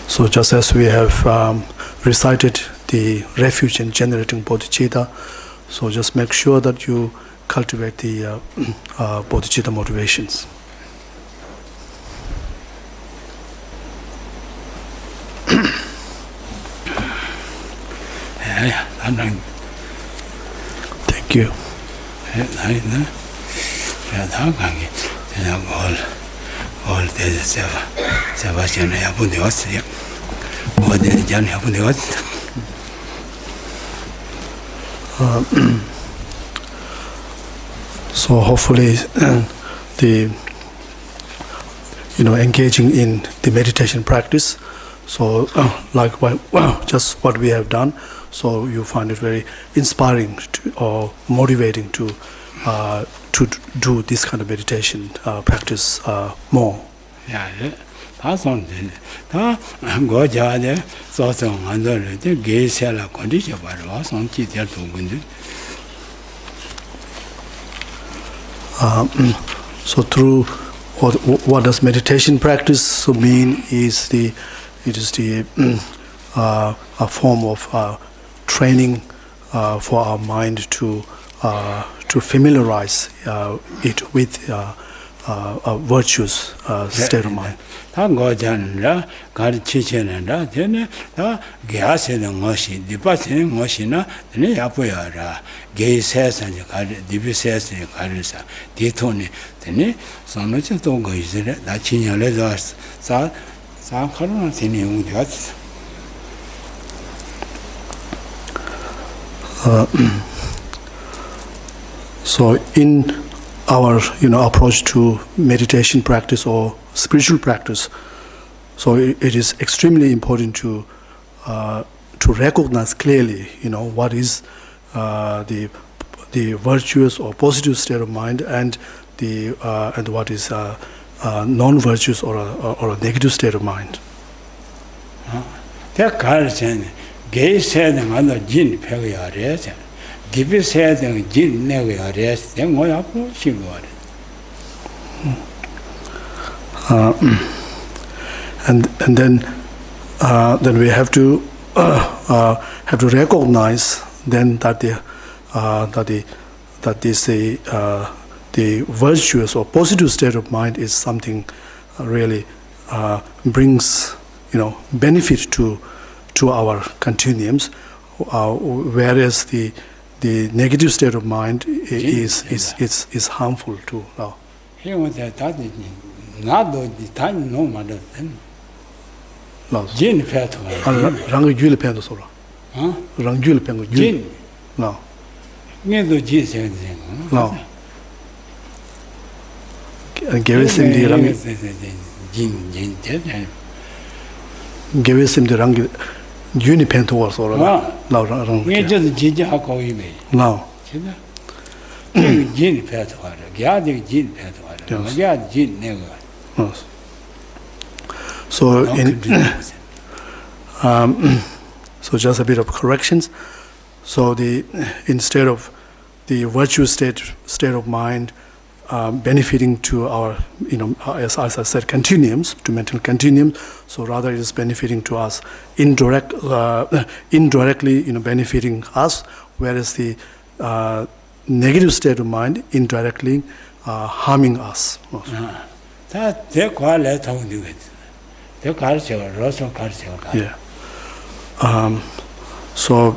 So just as we have recited the refuge and generating bodhicitta, so just make sure that you cultivate the bodhicitta motivations. Thank you. All so hopefully the engaging in the meditation practice, so like just what we have done, so you find it very inspiring or motivating to do this kind of meditation practice more. Yeah, that's on the Goja, so under the Geshela condition, but was on Chitia to win. So through what does meditation practice mean is it is a form of training for our mind to familiarize it with a virtuous state of mind. Tangojanra, Garchichenanda, then Gasset and Moshi, the Patin Moshina, the Yapuyara, Gay says and Divi says and Carissa, Ditoni, the Sonocha Togo is that China letters, Sa Carona Tini Udiats. So in our approach to meditation practice or spiritual practice, so it is extremely important to recognize clearly what is the virtuous or positive state of mind and what is non-virtuous or a negative state of mind. That Carson gay said another gin period. Divi said and gin never arrest, then what approach you got it. And then we have to recognize then that the virtuous or positive state of mind is something really brings benefit to our continuums, whereas the negative state of mind is harmful to now. He was that not the time no matter then. Jin Pet. Rangul Pendo Sora. Rangul Pengo. Jin. No. Neither Jesus. No. And give us him the Rang. Jin. Give us him the Rang. Unipento or Sora. No. We just Jija Koime. No. Jin Pet. Gadi Jin Pet. Gadi Jin never. Yes. So so just a bit of corrections. So instead of the virtuous state of mind benefiting to our as I said continuums, to mental continuums, so rather it is benefiting to us indirectly benefiting us, whereas the negative state of mind indirectly harming us. That they call it how do it. They call it Russian culture. Yeah. So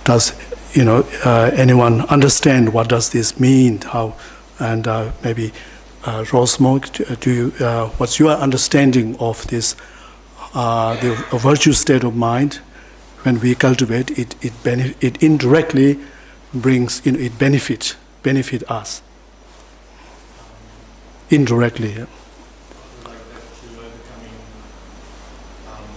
does anyone understand what does this mean? How and maybe Rosmo, do you what's your understanding of this the virtuous state of mind? When we cultivate it, it indirectly brings it benefit us indirectly. Yeah. Like that to overcoming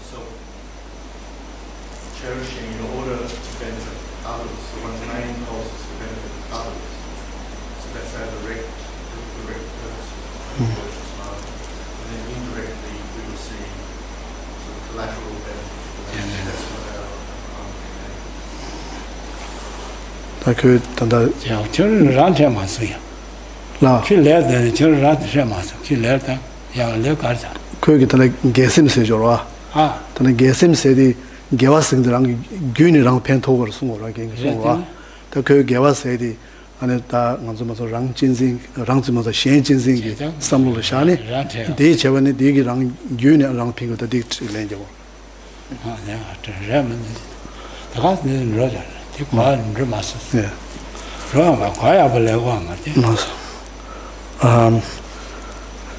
self-cherishing in order to benefit others. So one's main impulse is to benefit others. So that's our direct purpose of virtuous mind. And then indirectly we receive sort of collateral benefit. That's what our 그 단다 저는 란테 마스야. 라 길래다 저는 란테 마스. 길래다 야래 가자. 거기 단다 게심세죠라 아, 단다 게심세디 게와생들랑 균이랑 펜토버 숨어라 게송와 그 게와세디 안에 다 먼저 랑진징 랑즈면서 시엔진징이 삼로를 샤네 대 제원에 대기랑 균이랑 핑거도 딕트렌죠 아, 내가 저라면 다가 늘어져. 이거는 좀 맞았어. 네. 그럼 과야 벌레고 한 거지.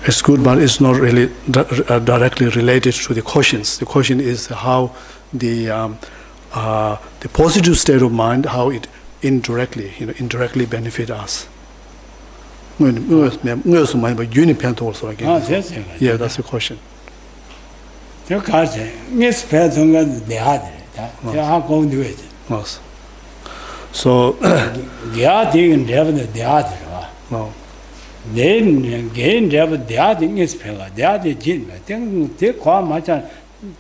It's good, but it's not really directly related to the quotients. The quotient is how the positive state of mind, how it indirectly benefit us. Yeah, that's the question. 저 가지. 미스 배송가 내야들. 다 하고 되지. Yes. So, 야디는 레벨에 내야들 와. no. 내 개인 레벨 내야디 미스 배가 내야디 진. 대과 맞아.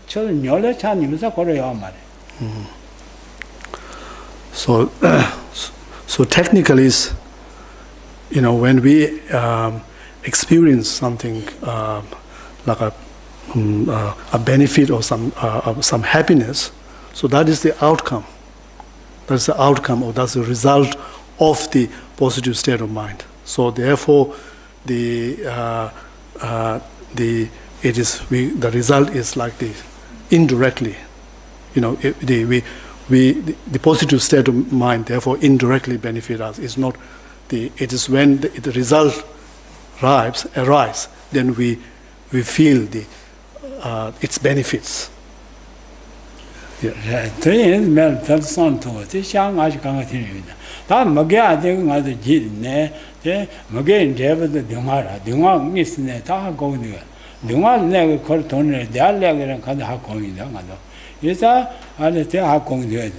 저 녀래 차님서 거래야 말해. So, so technically, when we experience something like a benefit or some happiness, so that is the outcome. That's the outcome, or that's the result of the positive state of mind. So therefore, the result is like this indirectly. The positive state of mind therefore indirectly benefit us. It's not it is when the result arrives, then we feel its benefits. 대인 면 답선도 대상 아주 강하십니다. 다 먹여야 되고 가서 지네. 제 먹여 제부터 영화 미스네 다 하고 있는 거야. 영화 내가 걸 돈을 내려고 가서 하고 있는 거야. 그래서 안에 대 하고 있는 거야.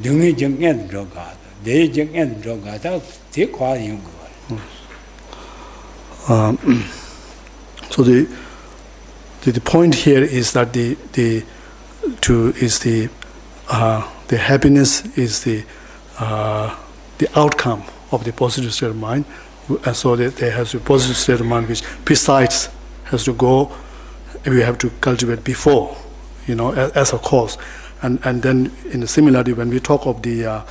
능이 정에 들어가. 내 정에 들어가다 대과 이런 거. So the point here is that the happiness is the outcome of the positive state of mind, and so that there has a positive state of mind which besides has to go, we have to cultivate before, as a cause, and then similarly when we talk of the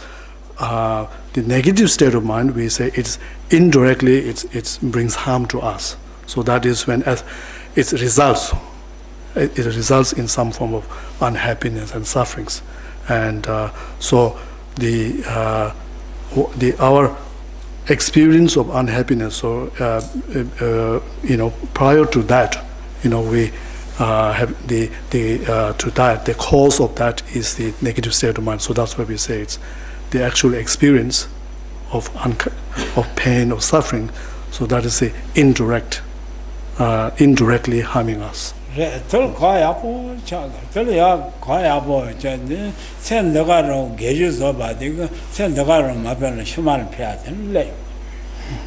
negative state of mind, we say it's indirectly it brings harm to us. So that is when it results in some form of unhappiness and sufferings, and so our experience of unhappiness. So prior to that, we have the cause of that is the negative state of mind. So that's why we say it's the actual experience of pain or suffering. So that is the indirectly harming us. 덜 과야보 덜야 과야보 저네 센더가로 계주서 봐도 센더가로 마변을 심할 피야 되는데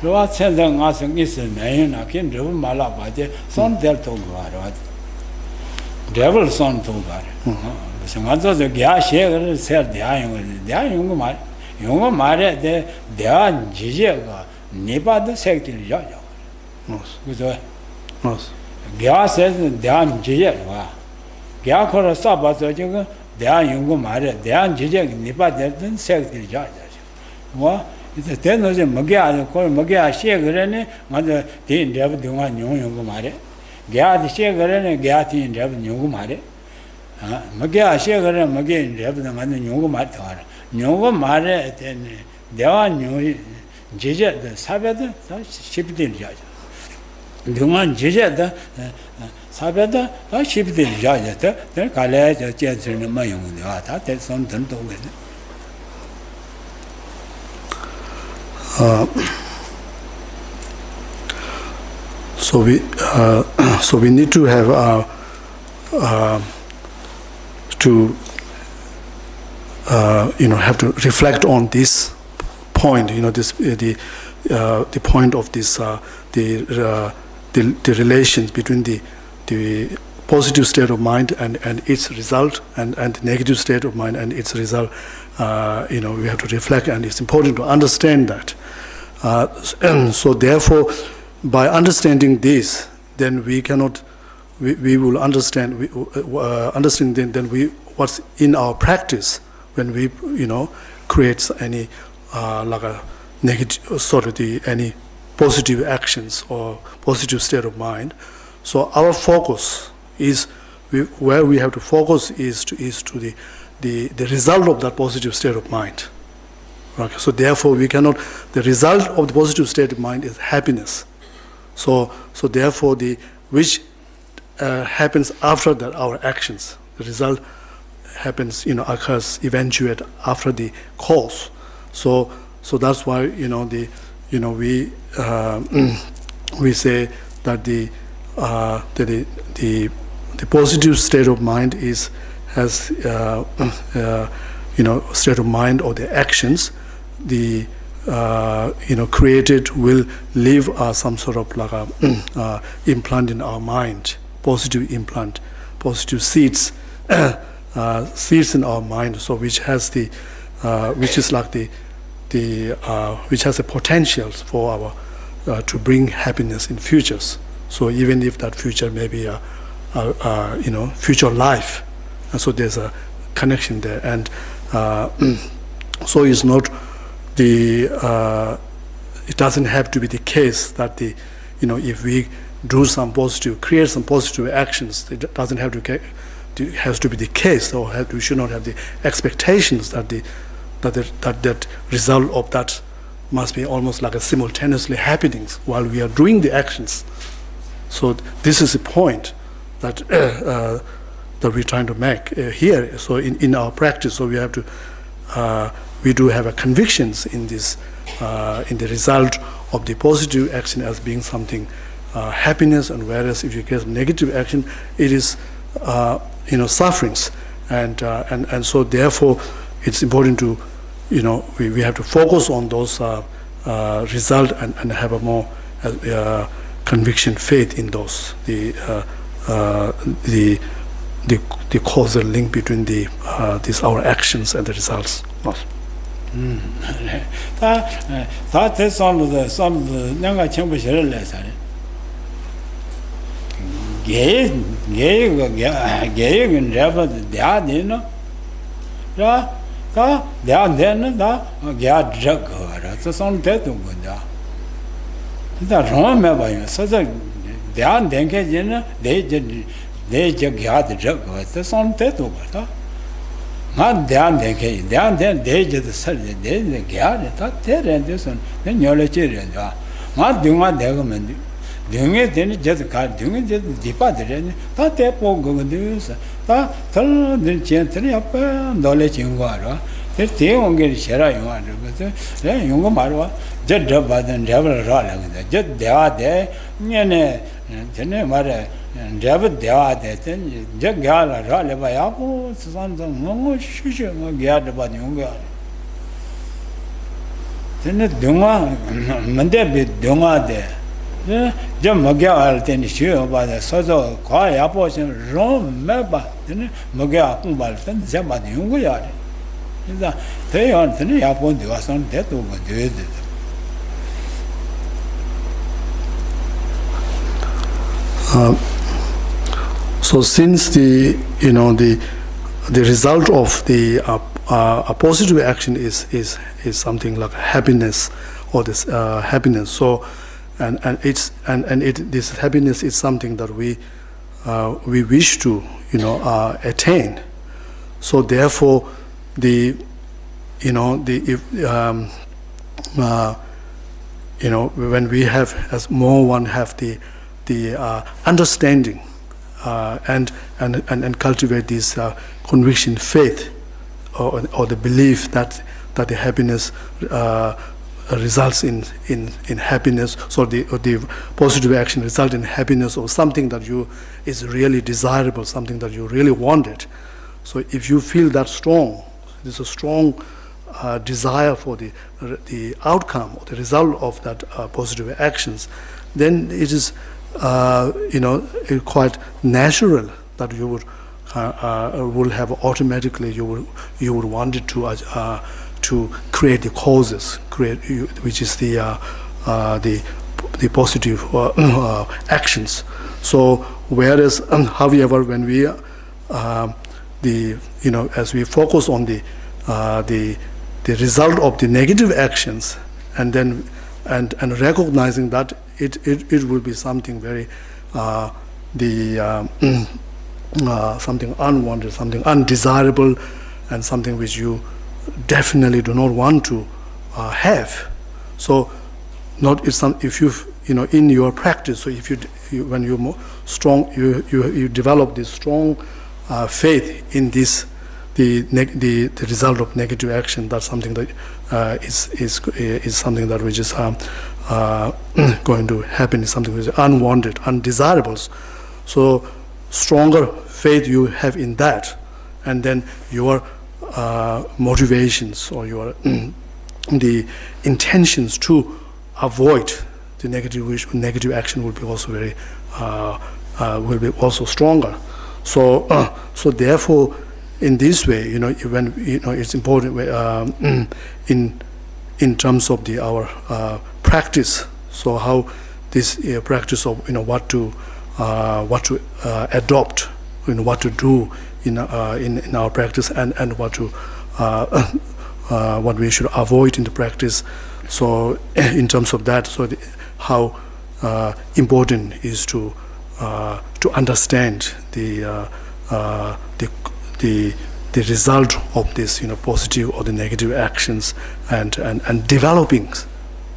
로아 센더 가서 있으면 나긴 좀 말아 봐지 손될 도가로 레벨 손 도가로 무슨 가서도 야셰를 세 대하용 말 용어 말에 대한 지제가 네바도 색들 야야 그죠 개화세는 대한 지제와 개화코로 써봐서 지금 대한 연구 말에 대한 지제 니바되던 색들이 자자죠. 뭐 이제 대노제 먹게 하고 먹게 하시에 그러네. 맞아. 대인 대부 동안 연구 말에 개화디 시에 그러네. 개화디 대부 연구 말에 아 먹게 하시에 그러네. 먹게 대부 동안 연구 말 더라. 연구 말에 대한 연구 지제 사배도 쉽게 자죠. 동안 지제다 사배다 쉽게 자야다 내 갈래 저 제스는 뭐 용도 다 대선 등도 그래 So we need to have have to reflect on this point. The point of this the relations between the positive state of mind and its result, and the negative state of mind and its result. We have to reflect, and it's important to understand that. So therefore, by understanding this, then we will understand. Understanding then what's in our practice when we create any like a negative any positive actions or positive state of mind. So our focus is where we have to focus is to the result of that positive state of mind. Okay, so therefore the result of the positive state of mind is happiness. So therefore which happens after that, our actions, the result happens, occurs, eventuate after the cause. So that's why we say that the positive state of mind has state of mind or the actions the created will leave some sort of like a implant in our mind, positive implant, positive seeds in our mind. So which has which is like which has a potential for our to bring happiness in futures. So even if that future may be a future life, and so there's a connection there, and so it's not it doesn't have to be the case that if we do some positive, create some positive actions, it doesn't have to it has to be the case, or we should not have the expectations that that result of that must be almost like a simultaneously happening while we are doing the actions. So this is the point that that we're trying to make here. So in our practice, so we have to we do have a convictions in this in the result of the positive action as being something happiness, and whereas if you get negative action, it is sufferings, and so therefore it's important to we have to focus on those result and have a more conviction, faith in those the causal link between these our actions and the results. That is some of the younger champions. Gay and never the dad, they are then get drug. That's on dead. That's wrong, remember. So they are then they just got the drug. That's on dead. Not down then they just said they get it. And this one, then you're a children. Not doing what they're going to do. Doing it, then just got doing it, just departed. That they go do that. Tell the gently up and knowledge in water. If they won't get Shera, you want to then you go Marwa, just drop by the devil rolling. Just they are there, then mother. And David they are there, then just got a rally by Apple, something no shusha, get about the young girl. Then the Dunga, Monday Dunga there. Jim Magal, then sure by the Sozo, quiet apples and Rome, Meba, then Magal, then Zaba the young girl. They are the apple, they was on that over do it. So since the result of the a positive action is something like happiness or this happiness. So this happiness is something that we wish to attain. So therefore when we have as more one have the understanding. And cultivate this conviction, faith, or the belief that the happiness results in happiness. So the positive action results in happiness, or something that is really desirable, something that you really wanted. So if you feel that strong, there's a strong desire for the outcome or the result of that positive actions, then it is quite natural that you would will have automatically you would want it to create the causes, which is the positive actions. So whereas, however, when we as we focus on the result of the negative actions, and then and recognizing that it will be something very something unwanted, something undesirable, and something which you definitely do not want to have. So if you in your practice, so if when you're more strong, you develop this strong faith in this the result of negative action. That's something that is something that which is going to happen. Is something which is unwanted, undesirables. So stronger faith you have in that, and then your motivations or your the intentions to avoid the negative action will be also will be also stronger. So therefore, in this way, when it's important in terms of our practice. So how this practice of what to adopt, what to do in our practice, and what to what we should avoid in the practice. So in terms of that, so how important is to understand the result of this positive or the negative actions, and developing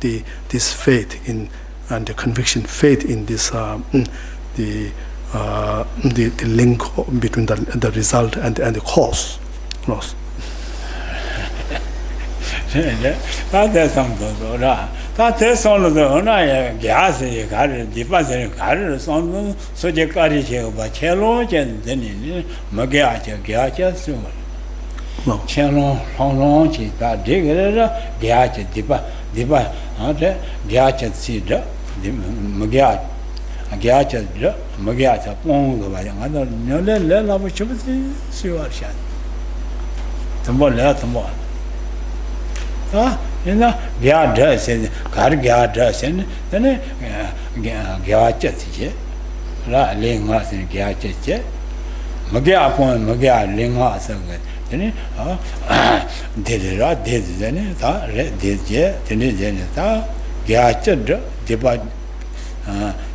this faith in and the conviction faith in this the link between the result and the cause. That's something. That's all of the gas, gas, so you got it here by cello, and then Magacha, Gacha, soon. Cello, long, that digger, Gacha, Diba, Gacha, Cedar, Magat, Gacha, Magata, Pong, the other, no, let of Chubby, see what shot. The more, let them on. Gya does and Garga does, and then Gyachet, La Lingas and Gyachet, Magia upon Magia Lingas, then did it, then did yet, then Gyachet, debut.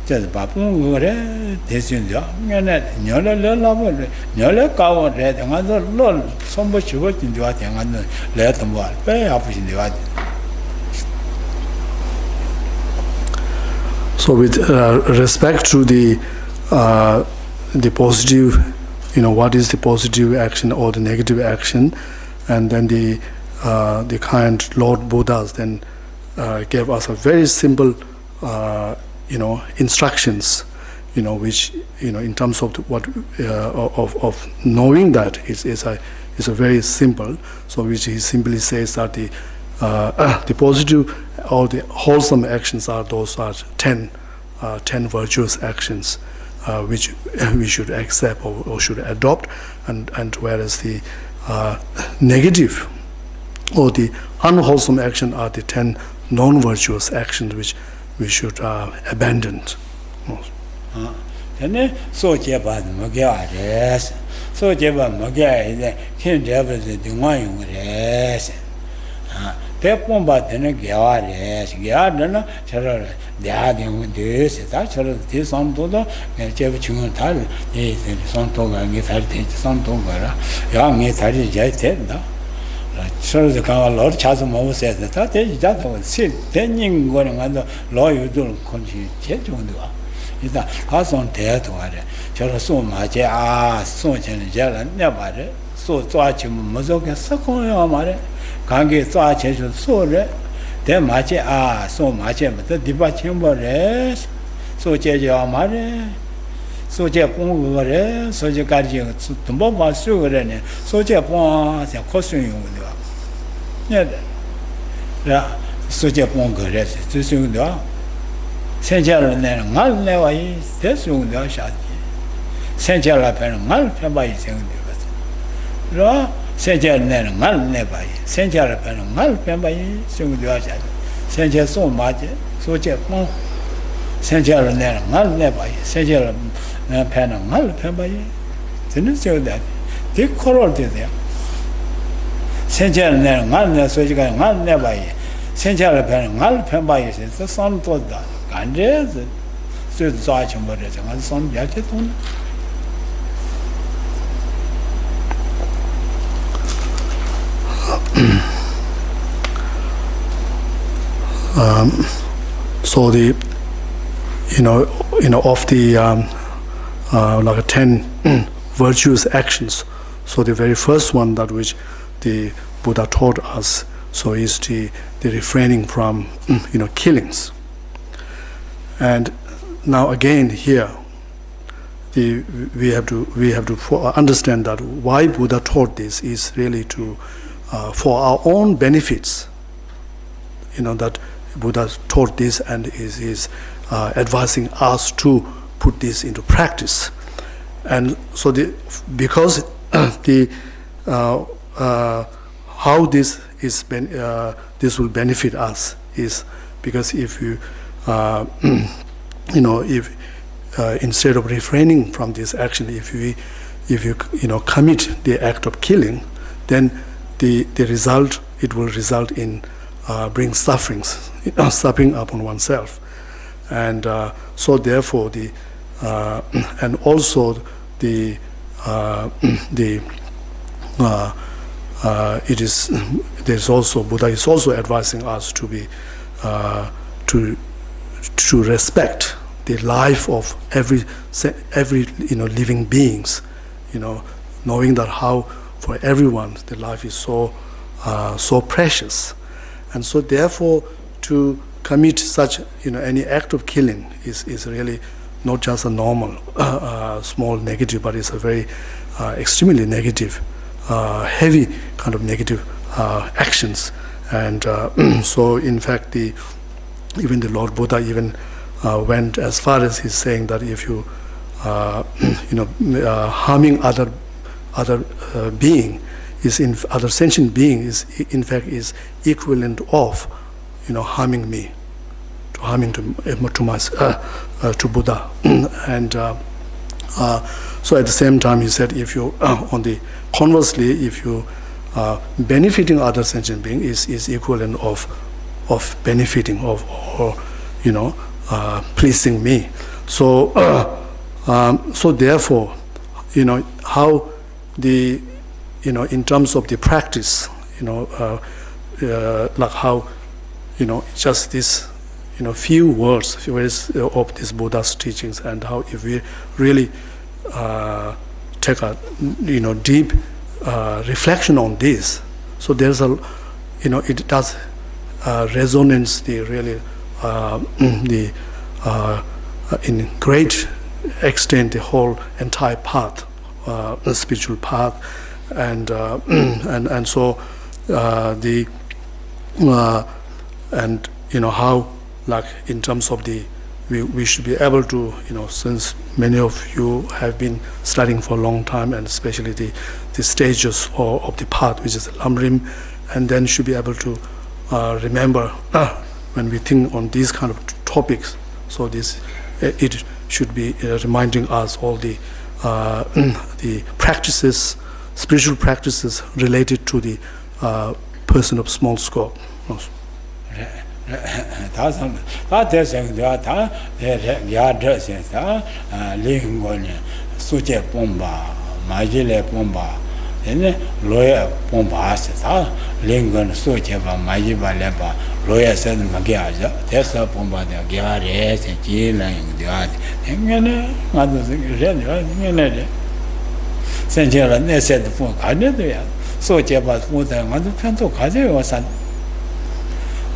Just Papung, this in the Nola Love, Nola cow, red, and other Lord, so much work in the water, and let them walk, very up in the water. So with respect to the positive, what is the positive action or the negative action, and then the kind Lord Buddhas then gave us a very simple instructions, which in terms of what of knowing that is a very simple. So which he simply says that the positive or the wholesome actions are 10 virtuous actions, which we should accept or should adopt, and whereas the negative or the unwholesome action are the 10 non-virtuous actions which we should abandon. So Jeba Magas, so Jeba Magas, can't ever the one res. Tepon but then a Gares, Gardana, Charles, the Adding with this, that's this on Dodo, and Jevachun Tal, is son Toga, and get 30 son Toga, young is 30 jet. So the Lord Chasmo says that that was sit, then going under law you don't continue. Is that has on theatre? So much, so Geneal, never so watch him, Mozoka, Sako, Mare, can't get so much, so then much, so much, but the departure was so Jeja Mare. So Japon, so you got you to Boba sugar, so Japon, the costume with you. Yeah, so Japon, to soon. Senjala ngal never is this room the shot. Senjala pen ngal pemba is in the law. Senjala ngal never. Senjala pen ngal pemba is in the shot. Senjala so much, so check more. Senjala ngal never. Senjala pen ngal pemba is. Didn't say that. They called it there. Senjala ngal so you can ngal never. Senjala pen ngal pemba is the son to that. And there's such a murder, and some jacket on. So the of the like 10 virtuous actions. So the very first one that which the Buddha taught us, so is the refraining from killings. And now again here, we have to understand that why Buddha taught this is really to for our own benefits. That Buddha taught this and is advising us to put this into practice. And so because how this will benefit us is because if you if instead of refraining from this action, if you commit the act of killing, then the result, it will result in bring sufferings, suffering upon oneself, and so therefore and also Buddha is also advising us to be to respect the life of every living beings, knowing that how for everyone the life is so precious, and so therefore to commit such any act of killing is really not just a normal small negative, but it's a very extremely negative, heavy kind of negative actions, and so in fact even the Lord Buddha even went as far as he's saying that if you harming other being other sentient being is in fact is equivalent of harming me, to Buddha, and so at the same time he said if you conversely if you benefiting other sentient being is equivalent of benefiting or pleasing me. So so therefore how the in terms of the practice like how just this few words of this Buddha's teachings, and how if we really take a deep reflection on this, so there's a it does resonance in great extent the whole entire path, the spiritual path, and so and how like in terms of we should be able to since many of you have been studying for a long time, and especially the stages of the path, which is the Lamrim, and then should be able to remember when we think on these kind of topics. So it should be reminding us all the practices, spiritual practices related to the person of small scope. Lawyer Pompas, Lincoln, Socheva, Majiba Lepa, lawyer said Magaja, Tessa Pomba, the Gares, and Chilang, the art, and other things. Senjela said for Kadia, Socheva, more than one pencil Kadia or son.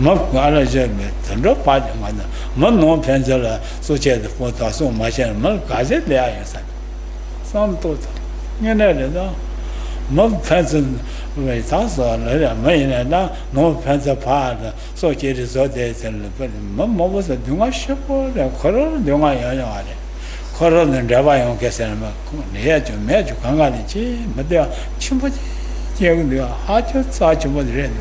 Mock Garajem, the drop part of mother, Mono pencil, Socheva, for so much, and Mulk Gazet, there, son. Some total. no person with us or no pencil part, so it is so days and Mamma was a Dunga ship or a coral, Dunga Yayari. Coral and Java on Casanova, near to Major Kangalichi, but they are Chimpati, Hajo, such was ready.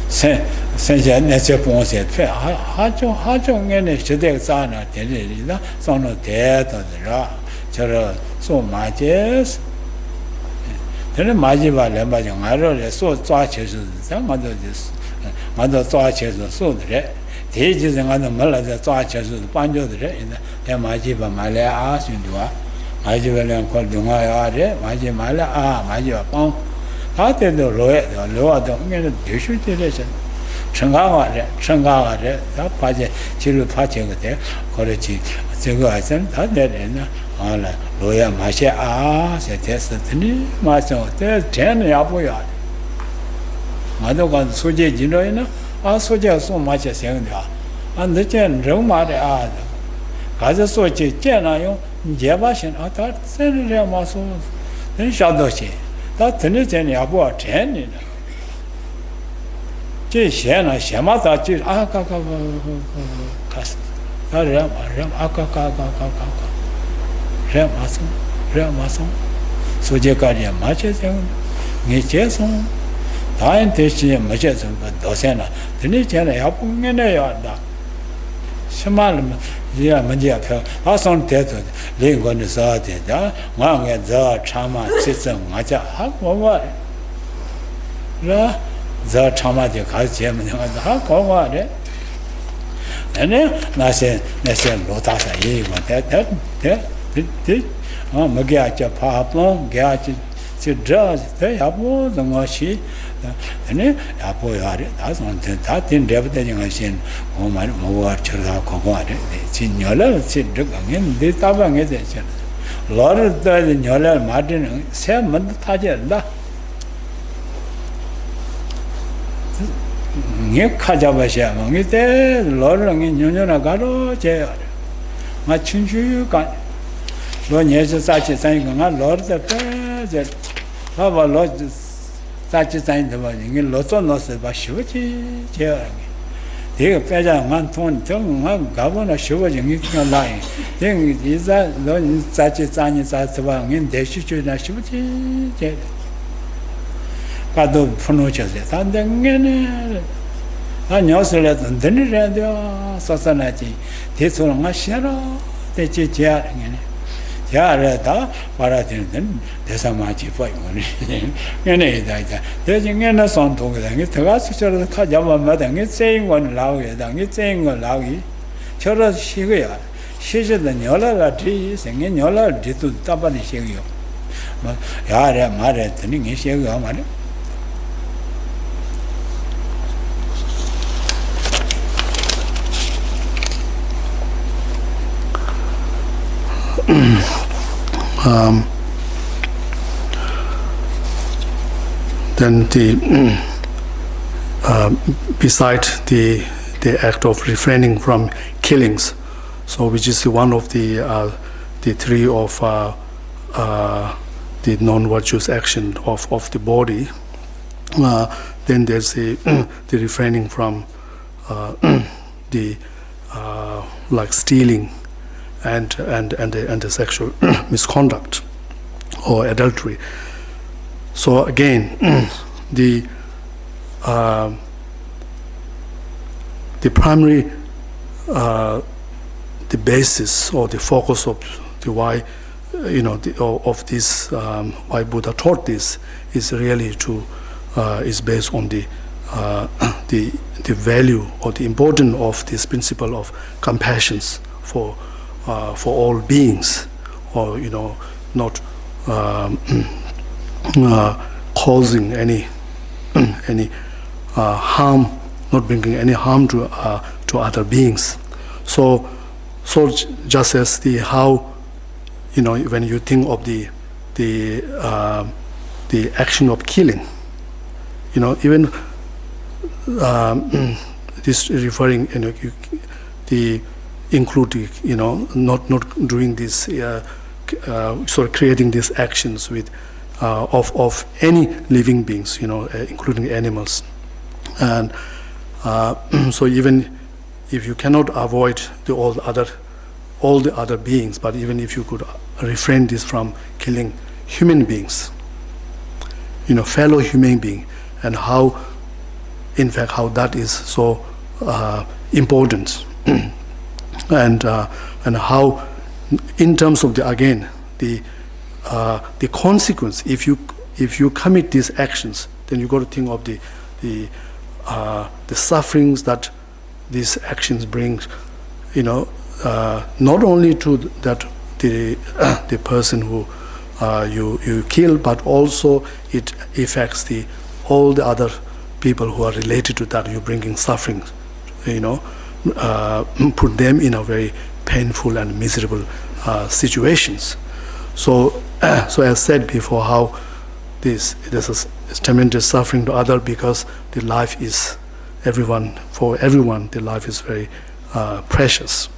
Senja Nesjapon said, Hajo, and Shadexana, Telida, son of death of the Ra, Chara, so much yes. Then Majiva Lambajang, I wrote a so torches, some other this, other torches or so the red. Teaches and other Mala the torches of the Panjo the red, then Majiva Mala asked you to Majiva called Dunga, Majimala, Majiva Pong. How did the lower the issue direction? Changawa, that Paja, Chilu Pacha there, Korechi, Seguasan, that in all lawyer Masha, said Testany, myself, there's 10 Yapoya. Mother got Suji, you know, also just so much as young. And the Chen Roma the other. Kaza Sochi, Chen, Javashan, I thought, send their muscles. Then Shadoshi. That tennis and Yabo 10. Jeshela, Shamata, Ramason, Sojakaria, Matches, Nicheson, Time Tishi, Matches, but Dosena, the Nichana, Yapung and a yard. Shamal, yeah, Magia, Ason Teto, Lingon is out there, one at the Chama system, Macha, what? The Chama, the Kajem, how come it? And then I said, Lotasa, that, Magia, Papa, Gachi, Judge, they have more than what she. And then I put that's on that in devastating machine. Oh, my watch, Signola, sit again, this tabang is it. Lord of the Nola Martin, 7 Taja. Nick Kajabasha, among it there, Lord in Yunana Garo, jail. My chinchu got. Lord, yes, such a thing, Lord the President. How about Lord? Such a sign of in Loton loss of Bashuchi, Jeremy. They a pleasure, one tone, governor showing it line. Then is that such a sign as the one in the Shuchi, Shuchi, Kado Pronuncias, and then I know so let them dinner society. This one, my shadow, the chair. Yarata, Paratin, there's a match fight. Any that. There's a song to them. It's the last of the Kajama Madam, it's saying one loud, and it's saying one loud. Chora Shivia. She said the Yola trees and in Yola did to Tabani Shivio. But Yara Mara, the Ning is Shivio. Then beside the act of refraining from killings, so which is one of the three of the non-virtuous action of the body, then there's the refraining from the like stealing and the sexual misconduct or adultery. So again, the primary the basis or the focus of the why of this why Buddha taught this is really is based on the value or the importance of this principle of compassion for all beings, or not causing any harm, not bringing any harm to other beings. So just as the how when you think of the action of killing, even this referring the include not doing this sort of creating these actions with of any living beings, including animals. And so even if you cannot avoid all the other beings, but even if you could refrain this from killing human beings, fellow human being, and how, in fact, how that is so important, and how, in terms of the consequence, if you commit these actions, then you got to think of the sufferings that these actions bring, not only to the person who you kill, but also it affects all the other people who are related to that. You're bringing suffering, put them in a very painful and miserable situations. So as said before, how this is tremendous suffering to other, because the life is for everyone the life is very precious.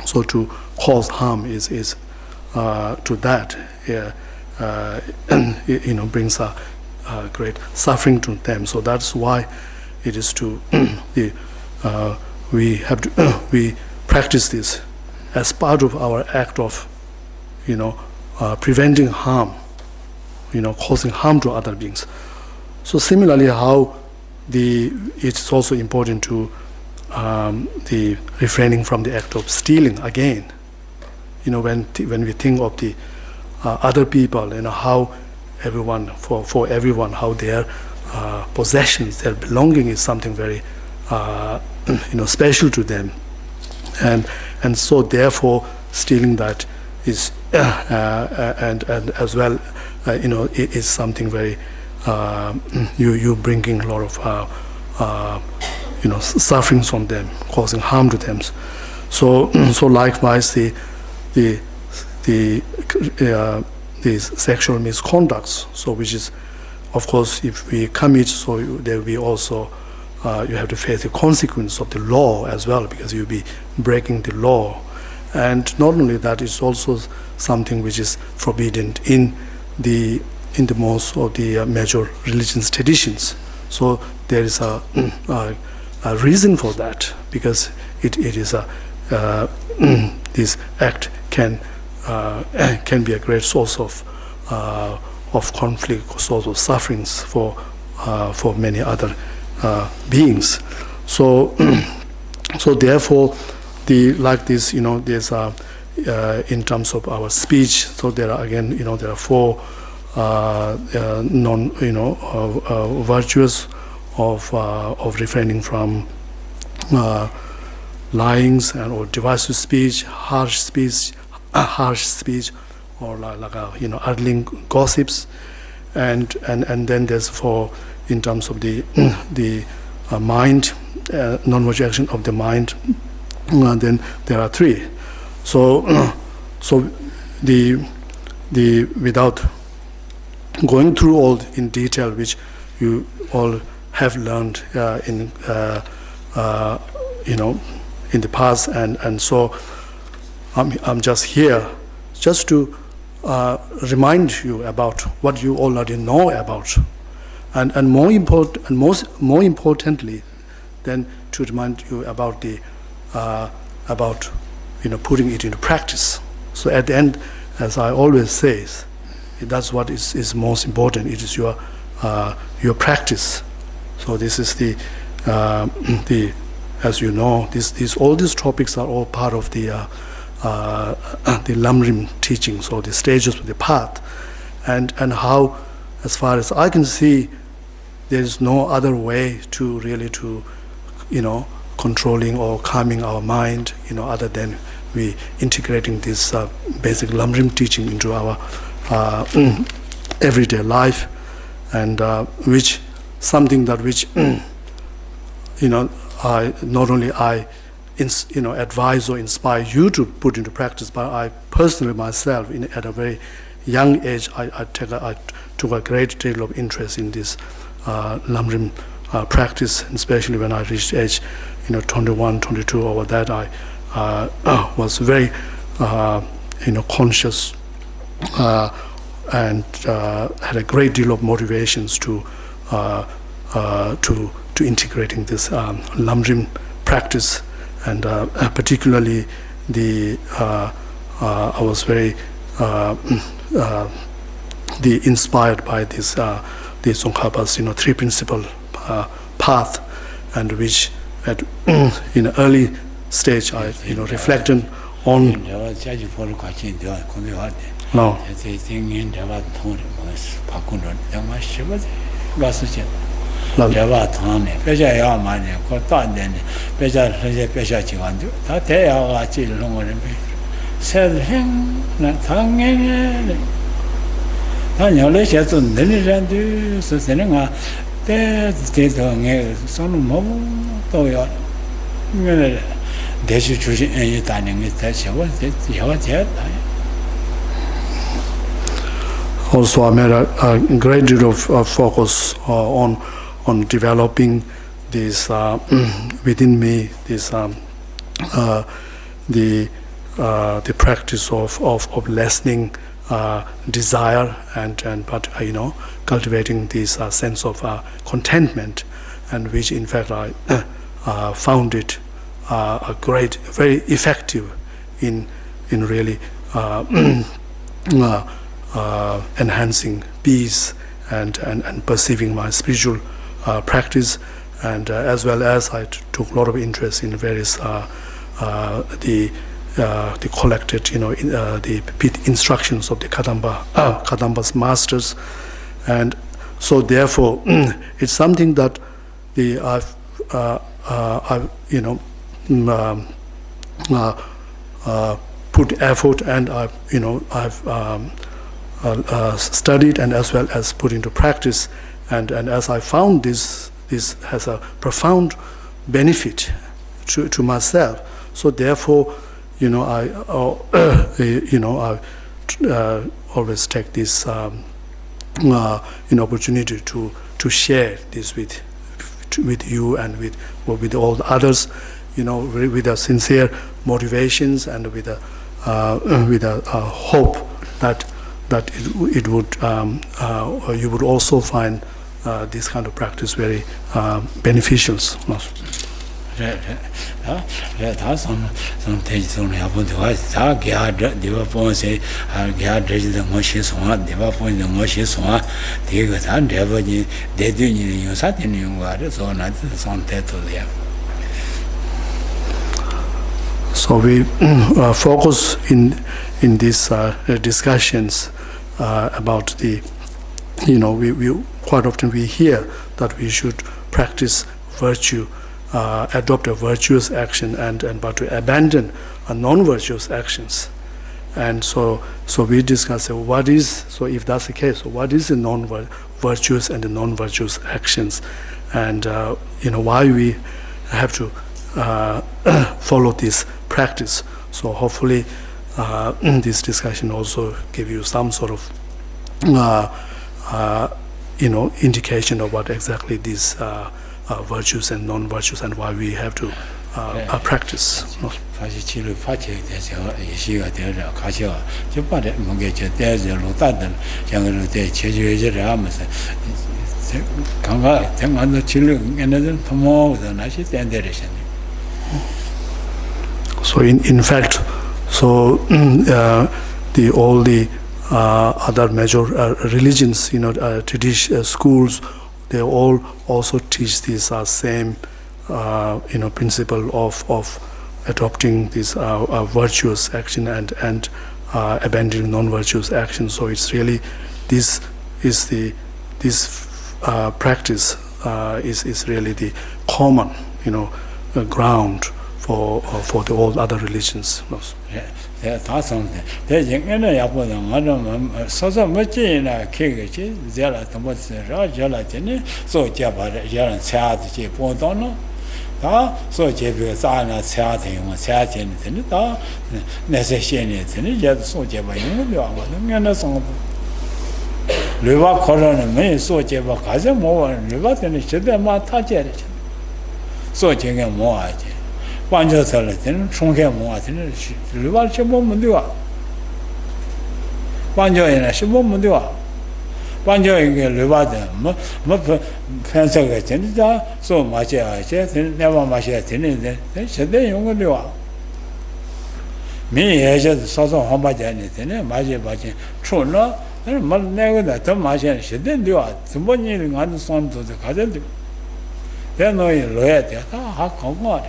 So to cause harm is to that brings a great suffering to them. So that's why it is we practice this as part of our act of preventing harm, causing harm to other beings. So similarly, how it's also important to the refraining from the act of stealing again. When we think of the other people, how everyone, for everyone, how their possessions, their belonging is something very special to them, and so therefore stealing that is and as well it is something very you bringing a lot of sufferings on them, causing harm to them. So likewise these sexual misconducts, so which is, of course, if we commit, so there will be also you have to face the consequence of the law as well, because you'll be breaking the law. And not only that, it's also something which is forbidden in the most of the major religious traditions. So there is a reason for that, because it is this act can be a great source of conflict, source of sufferings for many other beings. So therefore, there's in terms of our speech. So there are again, there are four virtues of refraining from lyings or divisive speech, harsh speech, or idling gossips, and then there's four in terms of the mind, non-virtue action of the mind. Then there are three. So the without going through all in detail, which you all have learned in the past, and so I'm just here just to remind you about what you already know about, and more importantly, then to remind you about putting it into practice. So at the end, as I always say, that's what is most important. It is your practice. So this is the as you know, all these topics are all part of the Lamrim teaching. So the stages of the path, and how, as far as I can see, there is no other way to really controlling or calming our mind, other than we integrating this basic Lamrim teaching into our everyday life, and which something that which I not only advise or inspire you to put into practice, but I personally myself, at a very young age, I took a great deal of interest in this Lamrim practice, especially when I reached age 21, 22. Over that, I was very conscious had a great deal of motivations to integrating this Lamrim practice, and particularly I was very inspired by this the Tsongkhapa's three principle path, and which at in an early stage I reflected on. No. Also, I made a great deal of focus on developing this within me, this the practice of lessening desire and cultivating this sense of contentment, and which in fact I found it very effective in really enhancing peace and perceiving my spiritual practice, and as well as I took a lot of interest in various the collected the instructions of the Kadamba's masters, and so therefore it's something that I've put effort, and I've studied and as well as put into practice, and as I found this has a profound benefit to myself. So therefore, I always take this opportunity to share this with you and with all the others, with a sincere motivations and with a hope that it would you would also find this kind of practice very beneficial. So we focus in these discussions about the, we quite often we hear that we should practice virtue, adopt a virtuous action, but to abandon non-virtuous actions. And so we discuss what is, so if that's the case, what is the non-virtuous and the non-virtuous actions, and why we have to follow this practice. So hopefully this discussion also give you some sort of indication of what exactly these virtues and non-virtues and why we have to practice. So in fact, so all the other major religions, tradition schools, they all also teach this same principle of adopting this virtuous action and abandoning non-virtuous action. So it's really this practice is really the common ground for the all other religions. That's something. There's so much in a cake, Zella, Geshela, so Jabba, Yaran Sad, Pontono. So Jabba, Sana, Satin, Satin, necessary, yet so Jabba, and so Liva Corona may so Jabba Kazamo and Liva and Shedema Tajet. So Jing more. Banjo Salatin, Chonke Moatin, Livalche Momudua. 반조에나 15분 되와 반조에게 르바데 뭐 펜서가 진짜 소 마셔야 제 내가 마셔야 되는데 제대 용거도와 미예저 소소 한바자니 되네 마셔 초나 말 내가 더 마셔야 제대로와 전번이 가는 손도 가던데 대노이 로야 돼다 하고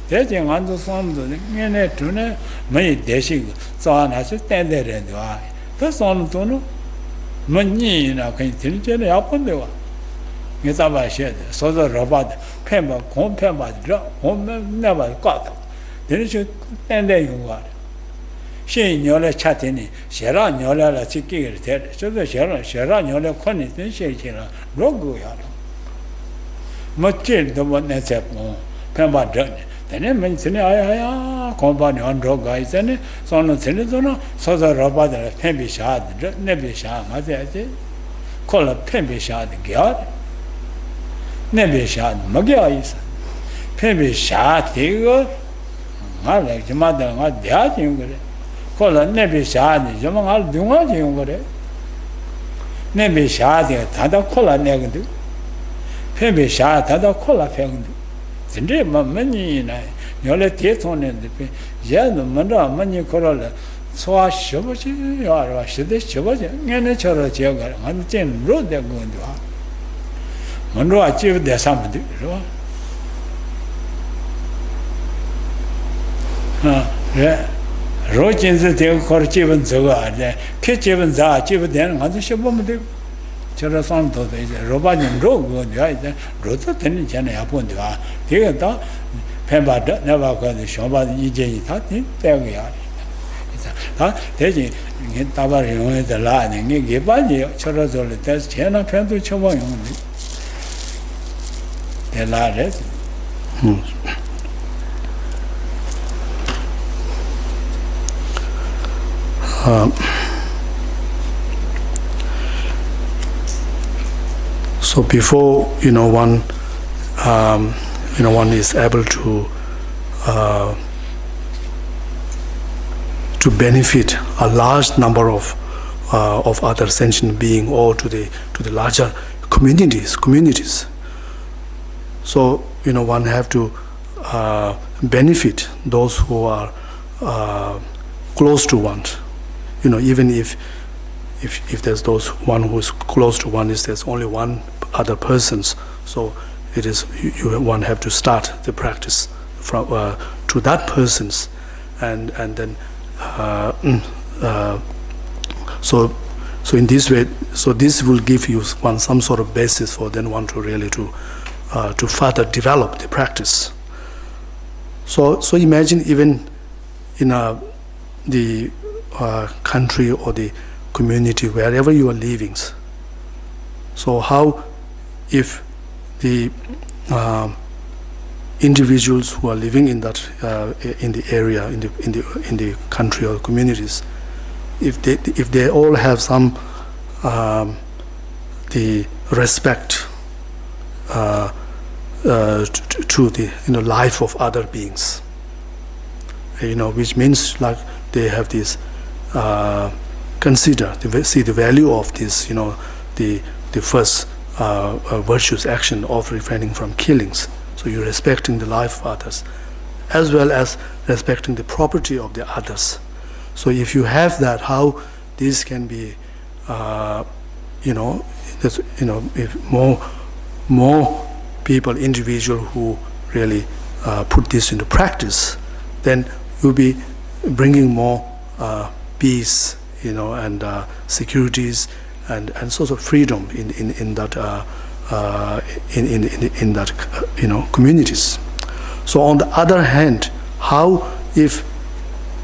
대쟁 안도 손도 내내 두네 매 대식 자나서 땡데래도와 더 손도는 뭐니나 그냥 진짜네 아픈데와 내가 봐셔야 돼 소소 로바드 펜바 곰펜바죠 곰면 내가 까다 대리시 땡데 용과 신녀래 차티니 셔라 녀래라 지키게 돼 저도 셔라 녀래 권이 된 시기라 로고야 멋질도 못 내서 펜바죠 Then mention I company on dog guys and son of Senator, so the robot Pemby shard, Nebby shard, call a Pemby shard, God Nebby shard, Magyar Pemby shard, Tigo, I like your mother, not the other younger. Call a Nebby shard, Jamal Dunga younger. Nebby shard, Tada call a negative. Pemby shard, Tada call a penguin. 진짜 만만이나 열에 대통령인데 얘는 먼저 만이 걸어라 소화 쉬어보지 알아 시대 쉬어보지 내내 저러 지어가 완전 로데 건도 먼저 아침 대사면도 그러 예 로진스 대고 거치면 저거 아니야 피치면 자 집은 가서 쉬어보면 돼 저런 사람도 이제 로바님 로고야 이제 로도 되는 전에 야본도와 되게 다 펜바다 내가 거기 쇼바 이제 다 되고야 그래서 다 대지 이게 다바를 용해서 라는 게 빨리 저러저러 돼서 제나 편도 쳐봐 용인데 대라래 So before one one is able to benefit a large number of other sentient beings or to the larger communities. So one have to benefit those who are close to one. Even if there's those one who is close to one, is there's only one other persons, so it is one have to start the practice from to that persons, and then so in this way, so this will give you some sort of basis for then one to really to further develop the practice. So imagine even in the country or the community wherever you are living. So how if the individuals who are living in that in the area in the country or communities, if they all have some the respect to the life of other beings, which means like they have this see the value of this, the first virtuous action of refraining from killings. So you're respecting the life of others, as well as respecting the property of the others. So if you have that, how this can be, if more people, individual who really put this into practice, then you'll be bringing more peace, and securities and sort of freedom in that in that communities. So on the other hand, how if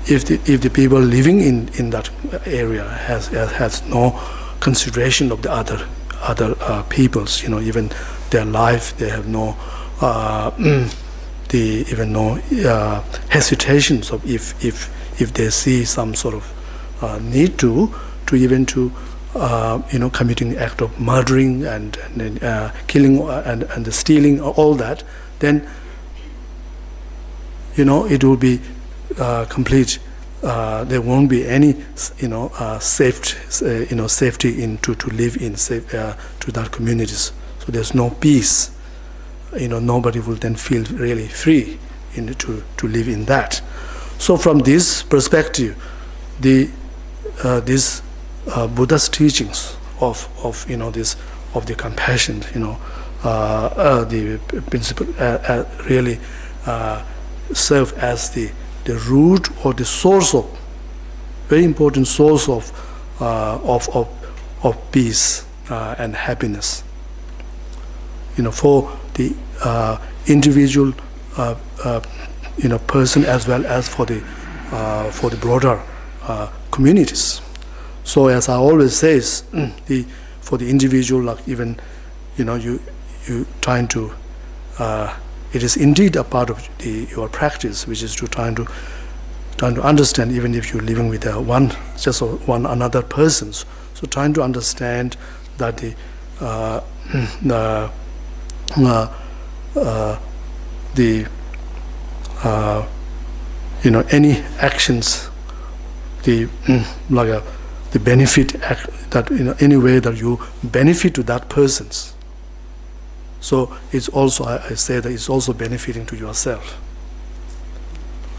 the people living in that area has no consideration of the other peoples, even their life, they have no hesitations of if they see some sort of need to committing the act of murdering and killing and the stealing, all that, then it will be complete there won't be any safety to live in to that communities. So there's no peace. Nobody will then feel really free to live in that. So from this perspective, this Buddha's teachings of the compassion, the principle really serve as the root or the source of very important source of peace and happiness. For the individual person as well as for the broader communities. So as I always says, for the individual, like even you trying to it is indeed a part of your practice, which is to trying to understand, even if you're living with one another person. So trying to understand that any actions, the benefit that any way that you benefit to that person's. So it's also, I say that it's also benefiting to yourself.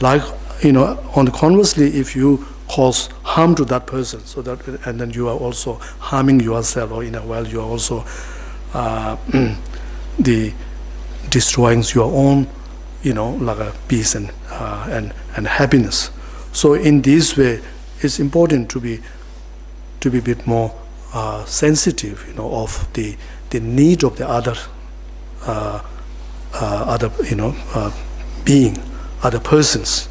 Like, on the conversely, if you cause harm to that person, so that, and then you are also harming yourself, or in a way you are also destroying your own, peace and happiness. So in this way, it's important to be a bit more sensitive, of the need of the other being, other persons,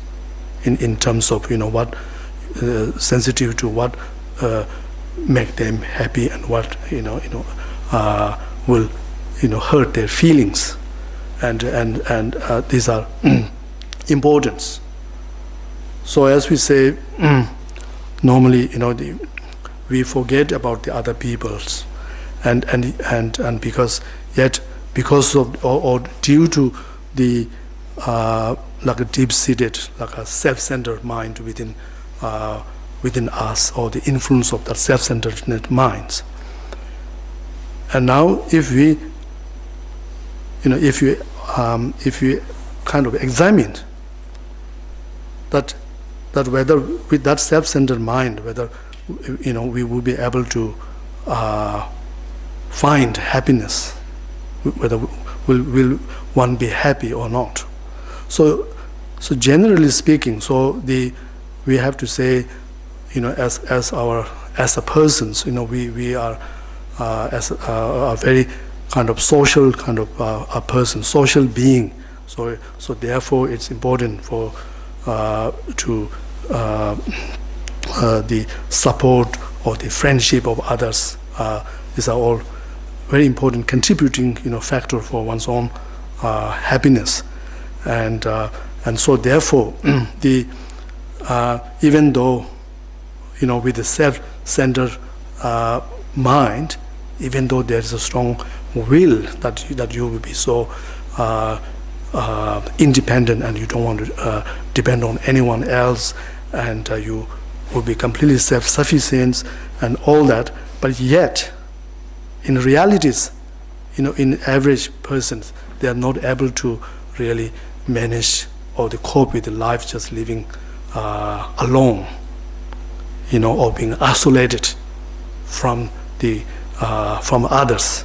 in terms of what sensitive to what make them happy and what will hurt their feelings, and these are important. So as we say, normally we forget about the other peoples, and because of or due to the like a deep-seated, like a self-centered mind within us, or the influence of that self-centered minds. And now, if we kind of examine that whether with that self-centered mind, whether we will be able to find happiness, whether will one be happy or not. So generally speaking, we have to say, as a persons, we are as a very kind of social kind of a person, social being. So therefore, it's important for the support or the friendship of others. These are all very important contributing factor for one's own happiness, and so therefore even though with the self-centered mind, even though there is a strong will that you will be so independent, and you don't want to depend on anyone else, and you will be completely self-sufficient and all that, but yet in realities, in average persons, they are not able to really manage or to cope with the life just living alone, or being isolated from others.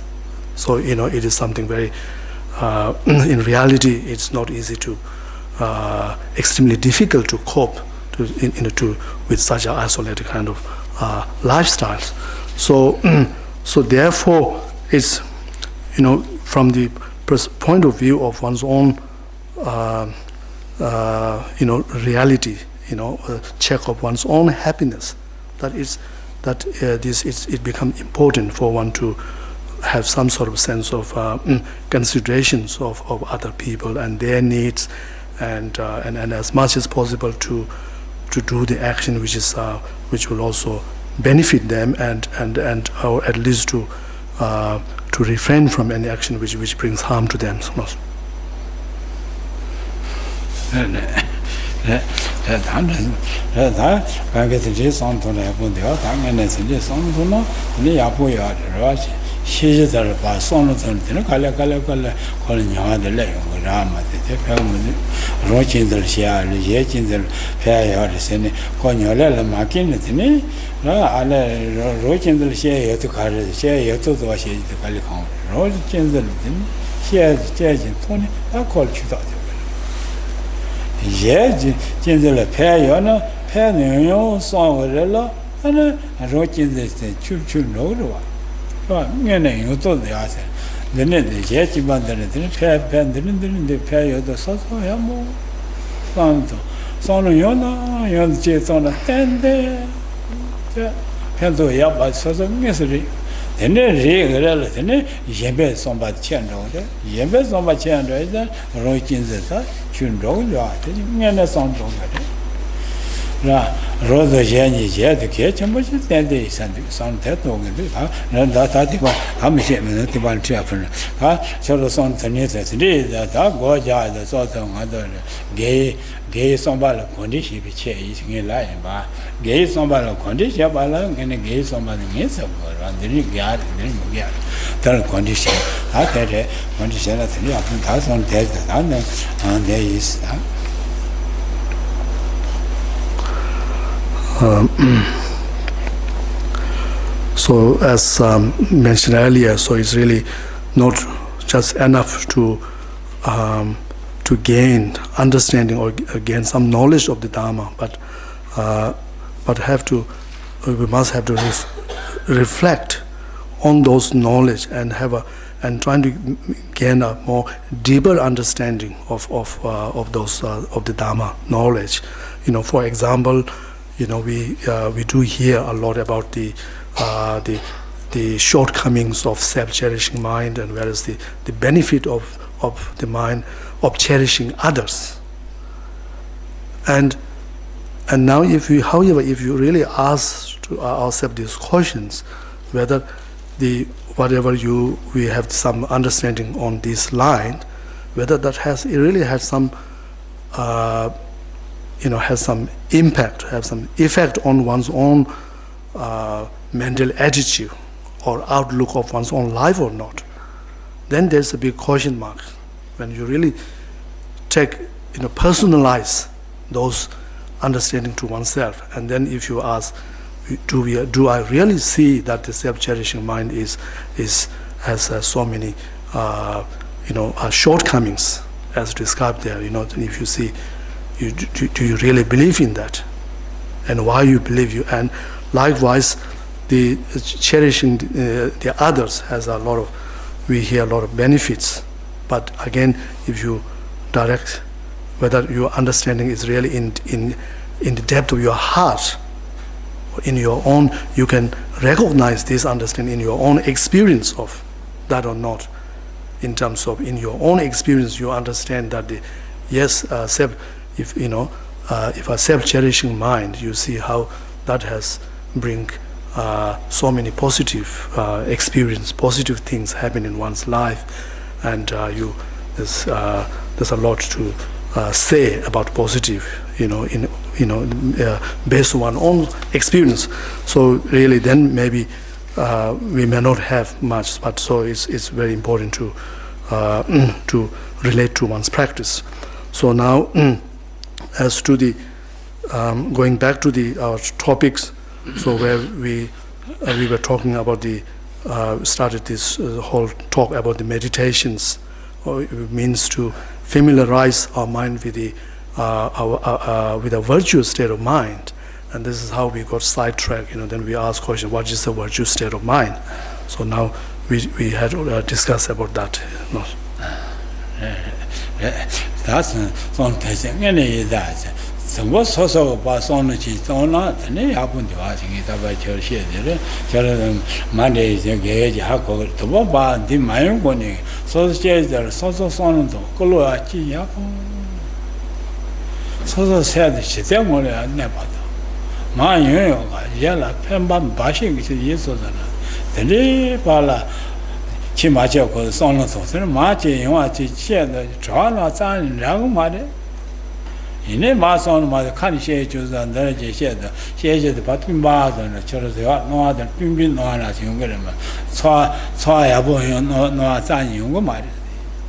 So it is something very in reality it's not easy to extremely difficult to cope with such an isolated kind of lifestyles. So therefore it's from the point of view of one's own reality, check of one's own happiness, it becomes important for one to have some sort of sense of considerations of other people and their needs, and as much as possible to do the action which will also benefit them, and or at least to refrain from any action which brings harm to them. 다 가게들이 선도에 본데요. 당연히 이제 선도는 우리 야보야 그러지. 시제들 봐 선도들은 갈래 거는 영화들래 요라마데 대표는 로진들 시야를 예진들 배야르세네 권열을 맡기는데 라 안에 로진들 시야에도 가르 시야에도 도와시도 빨리 가 로진들은 시야 제진 돈이 다 걸치다 예 진들 배야는 배는요 선거를 하나 로진들 출출 놓으러 네, 이것도 내야세. 너네 이제 집안들은 팬들은 패여도 서서야 뭐 산도 손은 요나 연제 손은 텐데 팬도 야바 서서 메시리 내내 리그를 내내 예배 선바 치안도데 예배 선바 치안도에 로진제사 준로야 되니 내내 선도거든 라 로도 제니 제도 게 전부 된데 산대 동인데 다 다디바 함시면 디발 트야프는 아 저로 손 전에서 다 고자도 소통 하더래 게 선발 컨디션 비체 이승에 라이바 게 선발 컨디션 발라 그네 게 선발은 해서 그런들이 게 다른 컨디션 아 그래 컨디션을 들이 앞은 다 손 대서 나는 내 있어 So as mentioned earlier, so it's really not just enough to gain understanding or gain some knowledge of the Dharma, but we must have to reflect on those knowledge and and trying to gain a more deeper understanding of the Dharma knowledge. For example, we do hear a lot about the shortcomings of self-cherishing mind, and whereas the benefit of the mind of cherishing others. And now, if you really ask to ourselves these questions, whether we have some understanding on this line, whether that really has some has some impact, have some effect on one's own mental attitude or outlook of one's own life or not, then there's a big question mark. When you really personalize those understanding to oneself, and then if you ask, do I really see that the self-cherishing mind has so many shortcomings as described there? If you see, do you really believe in that, and why you believe you? And likewise, the cherishing the others has we hear a lot of benefits. But again, if you direct whether your understanding is really in the depth of your heart, in your own, you can recognize this understanding in your own experience of that or not. In terms of in your own experience, you understand that if a self-cherishing mind, you see how that has bring so many positive experience, positive things happen in one's life, and there's a lot to say about positive, based on one's own experience. So really, then maybe we may not have much, but so it's very important to relate to one's practice. So now, as to the going back to our topics, so where we were talking about started this whole talk about the meditations, or it means to familiarize our mind with with a virtuous state of mind, and this is how we got sidetracked. Then we asked question, what is the virtuous state of mind? So now we had discussed about that. That's something any that. So what's also pass on the on and happen to us in it about your share. Monday is a gauge, Hako, to Boba, the Mayan Bonnie, so there, so son, Coloachi, so said she tell me never. My yellow pembam bashing is years of the day, Pala. Chimacho was son of the Marchi, you want to share the Trana and young mother. 이네 마선 마 칸시에 조선 더 제시에도 시에도 바뀐 바는 저러서 노아들 빙빙 노아나 지금 그러면 소야 보여 노아 짠이 용거 말이